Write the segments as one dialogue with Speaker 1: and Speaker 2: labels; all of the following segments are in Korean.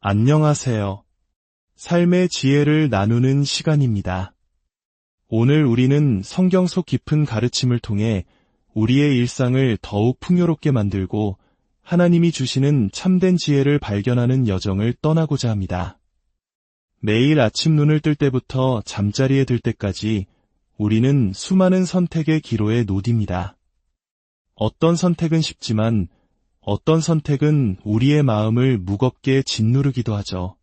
Speaker 1: 안녕하세요. 삶의 지혜를 나누는 시간입니다. 오늘 우리는 성경 속 깊은 가르침을 통해 우리의 일상을 더욱 풍요롭게 만들고 하나님이 주시는 참된 지혜를 발견하는 여정을 떠나고자 합니다. 매일 아침 눈을 뜰 때부터 잠자리에 들 때까지 우리는 수많은 선택의 기로에 노딥니다. 어떤 선택은 쉽지만 어떤 선택은 우리의 마음을 무겁게 짓누르기도 하죠.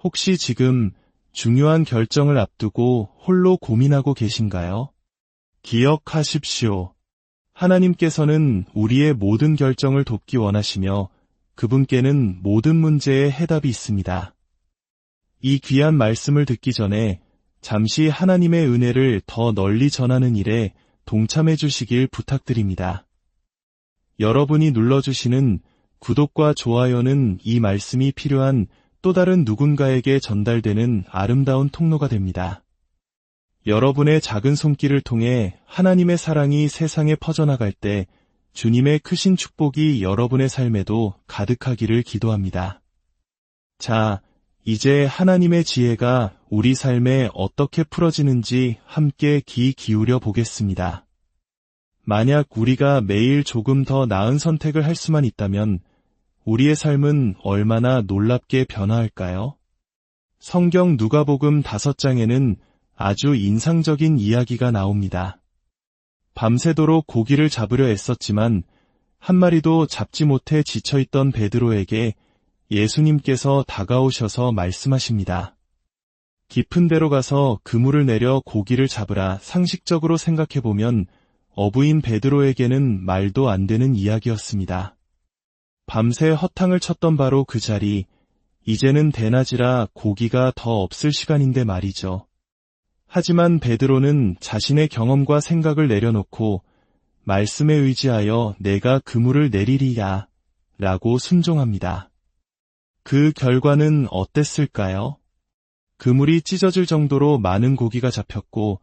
Speaker 1: 혹시 지금 중요한 결정을 앞두고 홀로 고민하고 계신가요? 기억하십시오. 하나님께서는 우리의 모든 결정을 돕기 원하시며 그분께는 모든 문제의 해답이 있습니다. 이 귀한 말씀을 듣기 전에 잠시 하나님의 은혜를 더 널리 전하는 일에 동참해 주시길 부탁드립니다. 여러분이 눌러주시는 구독과 좋아요는 이 말씀이 필요한 또 다른 누군가에게 전달되는 아름다운 통로가 됩니다. 여러분의 작은 손길을 통해 하나님의 사랑이 세상에 퍼져나갈 때 주님의 크신 축복이 여러분의 삶에도 가득하기를 기도합니다. 자, 이제 하나님의 지혜가 우리 삶에 어떻게 풀어지는지 함께 귀 기울여 보겠습니다. 만약 우리가 매일 조금 더 나은 선택을 할 수만 있다면 우리의 삶은 얼마나 놀랍게 변화할까요? 성경 누가복음 5장에는 아주 인상적인 이야기가 나옵니다. 밤새도록 고기를 잡으려 애썼지만 한 마리도 잡지 못해 지쳐있던 베드로에게 예수님께서 다가오셔서 말씀하십니다. 깊은 데로 가서 그물을 내려 고기를 잡으라. 상식적으로 생각해보면 어부인 베드로에게는 말도 안 되는 이야기였습니다. 밤새 허탕을 쳤던 바로 그 자리, 이제는 대낮이라 고기가 더 없을 시간인데 말이죠. 하지만 베드로는 자신의 경험과 생각을 내려놓고 말씀에 의지하여 내가 그물을 내리리야 라고 순종합니다. 그 결과는 어땠을까요? 그물이 찢어질 정도로 많은 고기가 잡혔고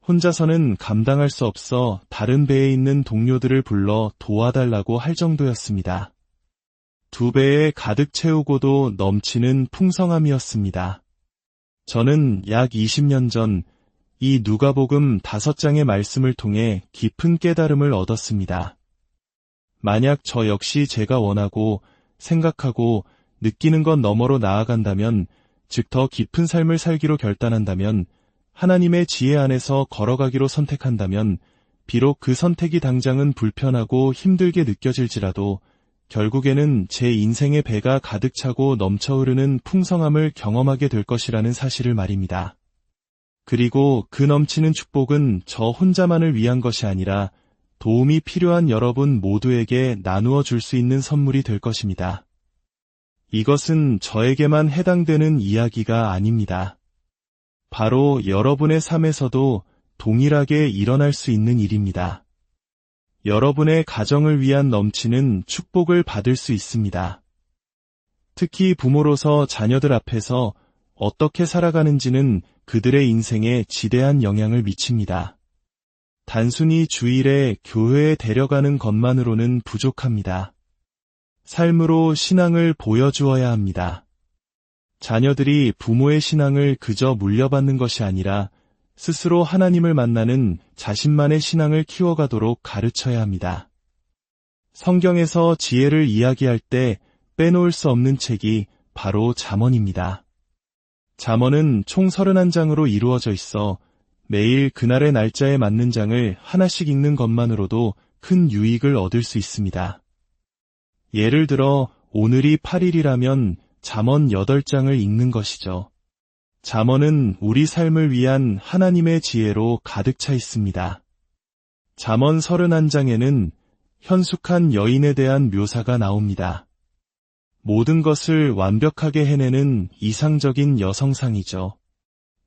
Speaker 1: 혼자서는 감당할 수 없어 다른 배에 있는 동료들을 불러 도와달라고 할 정도였습니다. 2배에 가득 채우고도 넘치는 풍성함이었습니다. 저는 약 20년 전 이 누가복음 5장의 말씀을 통해 깊은 깨달음을 얻었습니다. 만약 저 역시 제가 원하고 생각하고 느끼는 것 너머로 나아간다면, 즉 더 깊은 삶을 살기로 결단한다면, 하나님의 지혜 안에서 걸어가기로 선택한다면 비록 그 선택이 당장은 불편하고 힘들게 느껴질지라도 결국에는 제 인생의 배가 가득 차고 넘쳐 흐르는 풍성함을 경험하게 될 것이라는 사실을 말입니다. 그리고 그 넘치는 축복은 저 혼자만을 위한 것이 아니라 도움이 필요한 여러분 모두에게 나누어 줄 수 있는 선물이 될 것입니다. 이것은 저에게만 해당되는 이야기가 아닙니다. 바로 여러분의 삶에서도 동일하게 일어날 수 있는 일입니다. 여러분의 가정을 위한 넘치는 축복을 받을 수 있습니다. 특히 부모로서 자녀들 앞에서 어떻게 살아가는지는 그들의 인생에 지대한 영향을 미칩니다. 단순히 주일에 교회에 데려가는 것만으로는 부족합니다. 삶으로 신앙을 보여주어야 합니다. 자녀들이 부모의 신앙을 그저 물려받는 것이 아니라 스스로 하나님을 만나는 자신만의 신앙을 키워가도록 가르쳐야 합니다. 성경에서 지혜를 이야기할 때 빼놓을 수 없는 책이 바로 잠언입니다. 잠언은 총 31장으로 이루어져 있어 매일 그날의 날짜에 맞는 장을 하나씩 읽는 것만으로도 큰 유익을 얻을 수 있습니다. 예를 들어 오늘이 8일이라면 잠언 8장을 읽는 것이죠. 잠언은 우리 삶을 위한 하나님의 지혜로 가득 차 있습니다. 잠언 31장에는 현숙한 여인에 대한 묘사가 나옵니다. 모든 것을 완벽하게 해내는 이상적인 여성상이죠.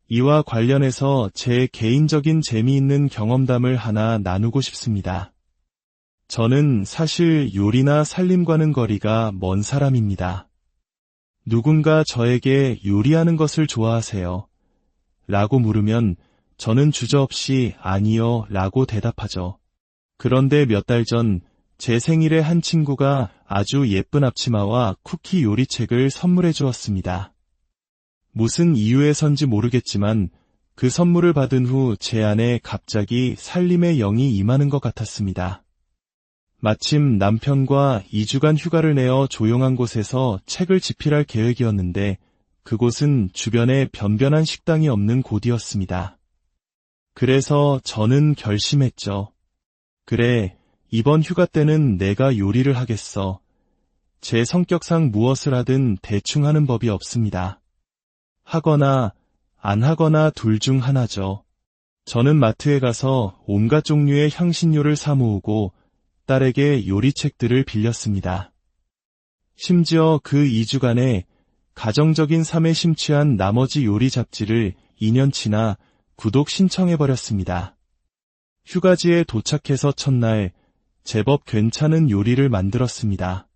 Speaker 1: 이와 관련해서 제 개인적인 재미있는 경험담을 하나 나누고 싶습니다. 저는 사실 요리나 살림과는 거리가 먼 사람입니다. 누군가 저에게 요리하는 것을 좋아하세요? 라고 물으면 저는 주저없이 아니요 라고 대답하죠. 그런데 몇 달 전 제 생일에 한 친구가 아주 예쁜 앞치마와 쿠키 요리책을 선물해 주었습니다. 무슨 이유에선지 모르겠지만 그 선물을 받은 후 제 안에 갑자기 살림의 영이 임하는 것 같았습니다. 마침 남편과 2주간 휴가를 내어 조용한 곳에서 책을 집필할 계획이었는데 그곳은 주변에 변변한 식당이 없는 곳이었습니다. 그래서 저는 결심했죠. 그래, 이번 휴가 때는 내가 요리를 하겠어. 제 성격상 무엇을 하든 대충 하는 법이 없습니다. 하거나 안 하거나 둘 중 하나죠. 저는 마트에 가서 온갖 종류의 향신료를 사 모으고 딸에게 요리책들을 빌렸습니다. 심지어 그 2주간에 가정적인 삶에 심취한 나머지 요리 잡지를 2년치나 구독 신청해버렸습니다. 휴가지에 도착해서 첫날 제법 괜찮은 요리를 만들었습니다.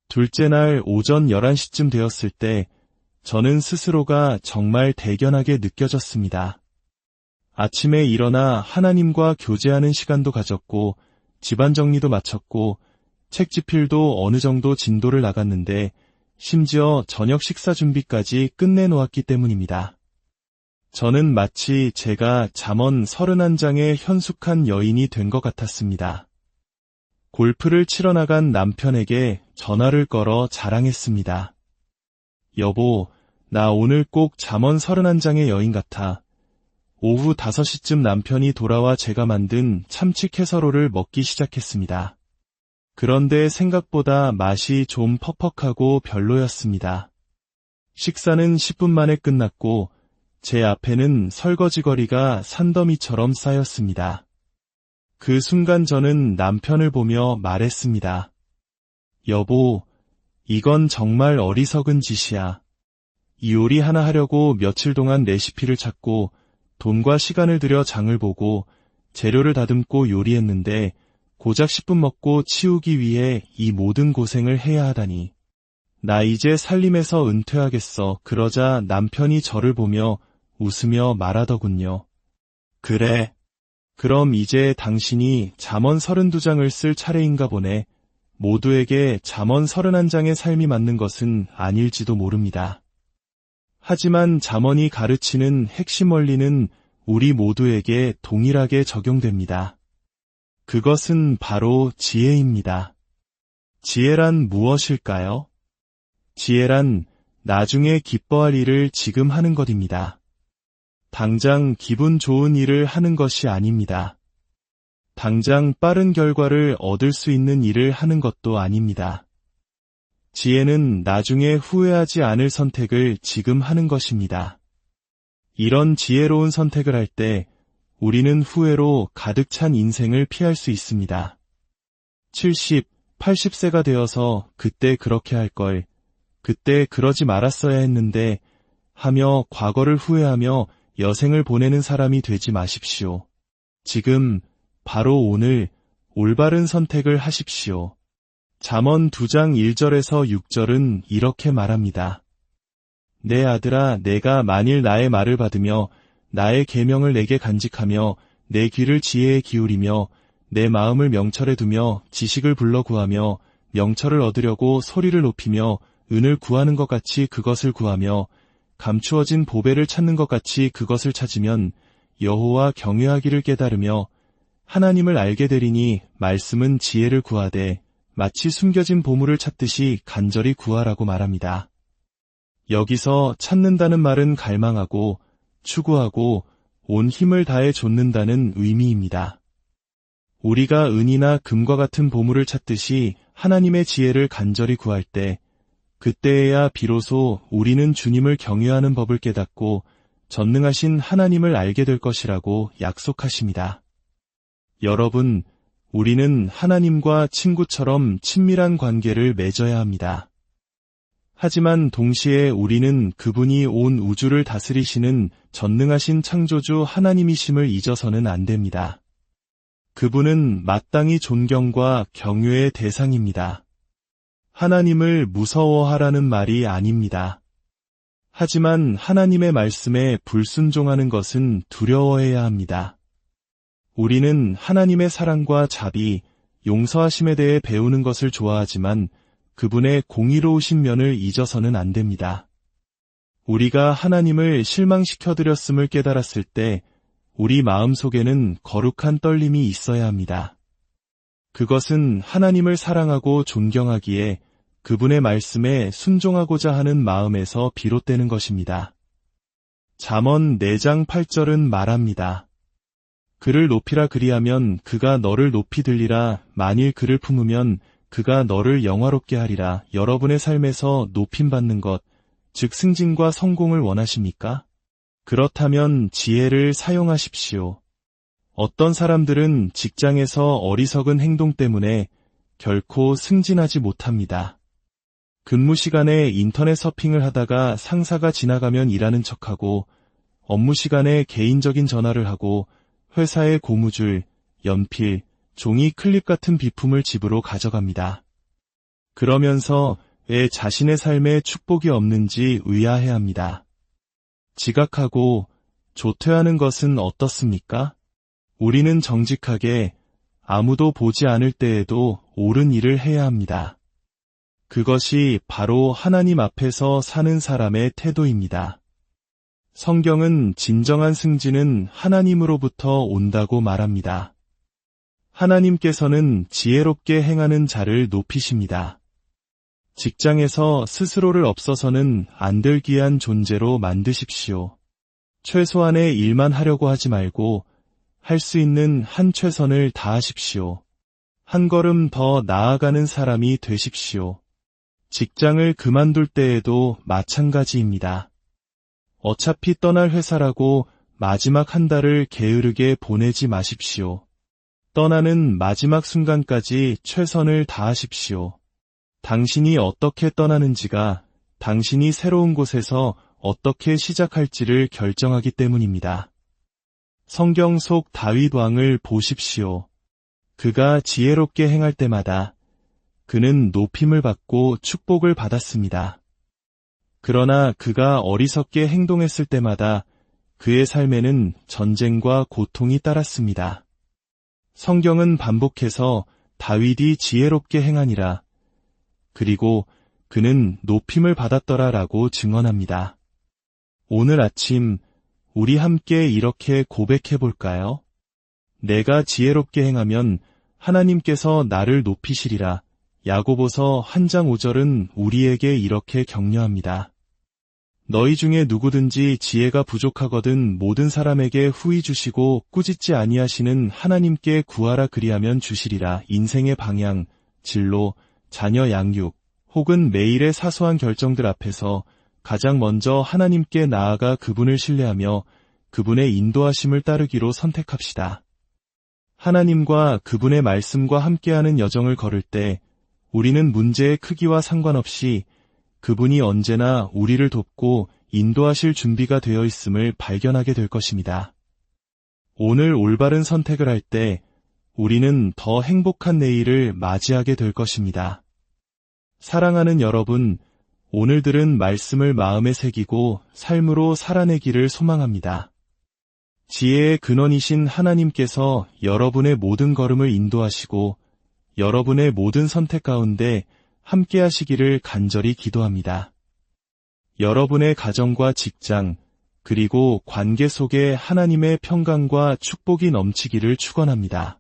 Speaker 1: 둘째 날 오전 11시쯤 되었을 때 저는 스스로가 정말 대견하게 느껴졌습니다. 아침에 일어나 하나님과 교제하는 시간도 가졌고 집안 정리도 마쳤고 책 집필도 어느 정도 진도를 나갔는데 심지어 저녁 식사 준비까지 끝내놓았기 때문입니다. 저는 마치 제가 잠언 31장의 현숙한 여인이 된 것 같았습니다. 골프를 치러 나간 남편에게 전화를 걸어 자랑했습니다. 여보, 나 오늘 꼭 잠언 31장의 여인 같아. 오후 5시쯤 남편이 돌아와 제가 만든 참치 캐서롤을 먹기 시작했습니다. 그런데 생각보다 맛이 좀 퍽퍽하고 별로였습니다. 식사는 10분 만에 끝났고 제 앞에는 설거지거리가 산더미처럼 쌓였습니다. 그 순간 저는 남편을 보며 말했습니다. 여보, 이건 정말 어리석은 짓이야. 이 요리 하나 하려고 며칠 동안 레시피를 찾고 돈과 시간을 들여 장을 보고 재료를 다듬고 요리했는데 고작 10분 먹고 치우기 위해 이 모든 고생을 해야 하다니. 나 이제 살림에서 은퇴하겠어. 그러자 남편이 저를 보며 웃으며 말하더군요. 그래. 그럼 이제 당신이 잠언 32장을 쓸 차례인가 보네. 모두에게 잠언 31장의 삶이 맞는 것은 아닐지도 모릅니다. 하지만 잠언이 가르치는 핵심 원리는 우리 모두에게 동일하게 적용됩니다. 그것은 바로 지혜입니다. 지혜란 무엇일까요? 지혜란 나중에 기뻐할 일을 지금 하는 것입니다. 당장 기분 좋은 일을 하는 것이 아닙니다. 당장 빠른 결과를 얻을 수 있는 일을 하는 것도 아닙니다. 지혜는 나중에 후회하지 않을 선택을 지금 하는 것입니다. 이런 지혜로운 선택을 할 때 우리는 후회로 가득 찬 인생을 피할 수 있습니다. 70, 80세가 되어서 그때 그렇게 할 걸, 그때 그러지 말았어야 했는데 하며 과거를 후회하며 여생을 보내는 사람이 되지 마십시오. 지금, 바로 오늘 올바른 선택을 하십시오. 잠언 2장 1절에서 6절은 이렇게 말합니다. 내 아들아, 내가 만일 나의 말을 받으며 나의 계명을 내게 간직하며 내 귀를 지혜에 기울이며 내 마음을 명철에 두며 지식을 불러 구하며 명철을 얻으려고 소리를 높이며 은을 구하는 것 같이 그것을 구하며 감추어진 보배를 찾는 것 같이 그것을 찾으면 여호와 경외하기를 깨달으며 하나님을 알게 되리니 말씀은 지혜를 구하되 마치 숨겨진 보물을 찾듯이 간절히 구하라고 말합니다. 여기서 찾는다는 말은 갈망하고 추구하고 온 힘을 다해 좇는다는 의미입니다. 우리가 은이나 금과 같은 보물을 찾듯이 하나님의 지혜를 간절히 구할 때 그때에야 비로소 우리는 주님을 경외하는 법을 깨닫고 전능하신 하나님을 알게 될 것이라고 약속하십니다. 여러분, 우리는 하나님과 친구처럼 친밀한 관계를 맺어야 합니다. 하지만 동시에 우리는 그분이 온 우주를 다스리시는 전능하신 창조주 하나님이심을 잊어서는 안 됩니다. 그분은 마땅히 존경과 경외의 대상입니다. 하나님을 무서워하라는 말이 아닙니다. 하지만 하나님의 말씀에 불순종하는 것은 두려워해야 합니다. 우리는 하나님의 사랑과 자비, 용서하심에 대해 배우는 것을 좋아하지만 그분의 공의로우신 면을 잊어서는 안 됩니다. 우리가 하나님을 실망시켜드렸음을 깨달았을 때 우리 마음속에는 거룩한 떨림이 있어야 합니다. 그것은 하나님을 사랑하고 존경하기에 그분의 말씀에 순종하고자 하는 마음에서 비롯되는 것입니다. 잠언 4장 8절은 말합니다. 그를 높이라 그리하면 그가 너를 높이 들리라. 만일 그를 품으면 그가 너를 영화롭게 하리라. 여러분의 삶에서 높임받는 것, 즉 승진과 성공을 원하십니까? 그렇다면 지혜를 사용하십시오. 어떤 사람들은 직장에서 어리석은 행동 때문에 결코 승진하지 못합니다. 근무 시간에 인터넷 서핑을 하다가 상사가 지나가면 일하는 척하고 업무 시간에 개인적인 전화를 하고 회사의 고무줄, 연필, 종이 클립 같은 비품을 집으로 가져갑니다. 그러면서 왜 자신의 삶에 축복이 없는지 의아해합니다. 지각하고 조퇴하는 것은 어떻습니까? 우리는 정직하게 아무도 보지 않을 때에도 옳은 일을 해야 합니다. 그것이 바로 하나님 앞에서 사는 사람의 태도입니다. 성경은 진정한 승진은 하나님으로부터 온다고 말합니다. 하나님께서는 지혜롭게 행하는 자를 높이십니다. 직장에서 스스로를 없어서는 안 될 귀한 존재로 만드십시오. 최소한의 일만 하려고 하지 말고 할 수 있는 한 최선을 다하십시오. 한 걸음 더 나아가는 사람이 되십시오. 직장을 그만둘 때에도 마찬가지입니다. 어차피 떠날 회사라고 마지막 한 달을 게으르게 보내지 마십시오. 떠나는 마지막 순간까지 최선을 다하십시오. 당신이 어떻게 떠나는지가 당신이 새로운 곳에서 어떻게 시작할지를 결정하기 때문입니다. 성경 속 다윗 왕을 보십시오. 그가 지혜롭게 행할 때마다 그는 높임을 받고 축복을 받았습니다. 그러나 그가 어리석게 행동했을 때마다 그의 삶에는 전쟁과 고통이 따랐습니다. 성경은 반복해서 다윗이 지혜롭게 행하니라, 그리고 그는 높임을 받았더라 라고 증언합니다. 오늘 아침 우리 함께 이렇게 고백해 볼까요? 내가 지혜롭게 행하면 하나님께서 나를 높이시리라. 야고보서 1장 5절은 우리에게 이렇게 격려합니다. 너희 중에 누구든지 지혜가 부족하거든 모든 사람에게 후히 주시고 꾸짖지 아니하시는 하나님께 구하라 그리하면 주시리라. 인생의 방향, 진로, 자녀 양육, 혹은 매일의 사소한 결정들 앞에서 가장 먼저 하나님께 나아가 그분을 신뢰하며 그분의 인도하심을 따르기로 선택합시다. 하나님과 그분의 말씀과 함께하는 여정을 걸을 때 우리는 문제의 크기와 상관없이 그분이 언제나 우리를 돕고 인도하실 준비가 되어 있음을 발견하게 될 것입니다. 오늘 올바른 선택을 할 때 우리는 더 행복한 내일을 맞이하게 될 것입니다. 사랑하는 여러분, 오늘 들은 말씀을 마음에 새기고 삶으로 살아내기를 소망합니다. 지혜의 근원이신 하나님께서 여러분의 모든 걸음을 인도하시고 여러분의 모든 선택 가운데 함께 하시기를 간절히 기도합니다. 여러분의 가정과 직장, 그리고 관계 속에 하나님의 평강과 축복이 넘치기를 축원합니다.